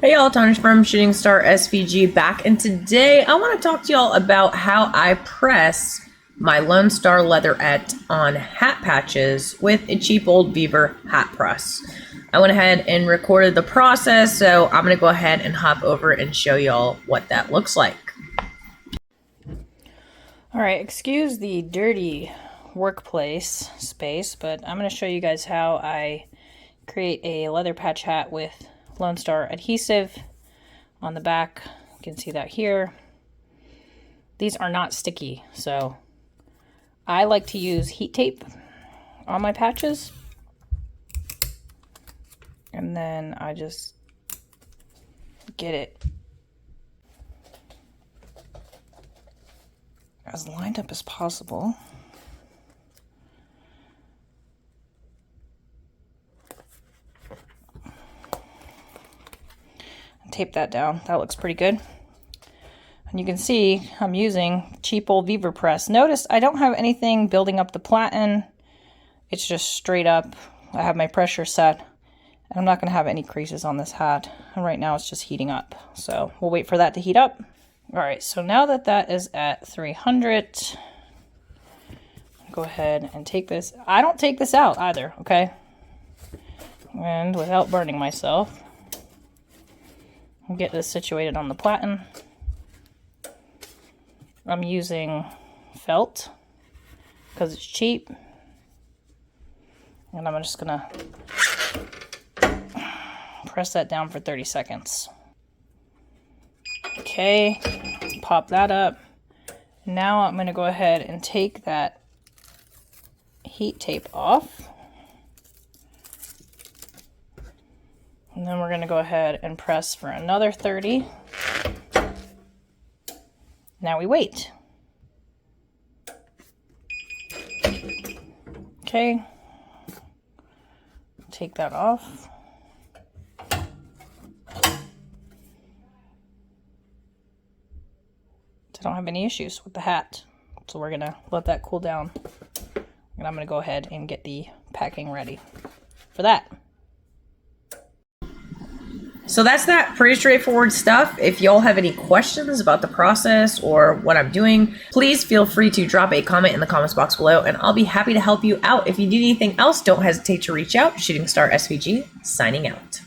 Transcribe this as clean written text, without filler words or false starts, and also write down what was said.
Hey y'all, Tonish from ShootingStarSVG back, and today I want to talk to y'all about how I press my Lonestar leatherette on hat patches with a cheap old Vevor hat press. I went ahead and recorded the process, so I'm going to go ahead and hop over and show y'all what that looks like. Alright, excuse the dirty workplace space, but I'm going to show you guys how I create a leather patch hat with Lonestar Adhesive on the back. You can see that here. These are not sticky, so I like to use heat tape on my patches. And then I just get it as lined up as possible. Tape that down. That looks pretty good. And you can see I'm using cheap old Vevor press. Notice I don't have anything building up the platen. It's just straight up. I have my pressure set. And I'm not going to have any creases on this hat. And right now it's just heating up. So we'll wait for that to heat up. Alright, so now that that is at 300, go ahead and take this. I don't take this out either, okay? And without burning myself, get this situated on the platen. I'm using felt because it's cheap, and I'm just gonna press that down for 30 seconds. Okay, pop that up. Now I'm gonna go ahead and take that heat tape off. And then we're going to go ahead and press for another 30. Now we wait. Okay. Take that off. I don't have any issues with the hat. So we're going to let that cool down. And I'm going to go ahead and get the packing ready for that. So that's that. Pretty straightforward stuff. If y'all have any questions about the process or what I'm doing, please feel free to drop a comment in the comments box below, and I'll be happy to help you out. If you need anything else, don't hesitate to reach out. ShootingStarSVG, signing out.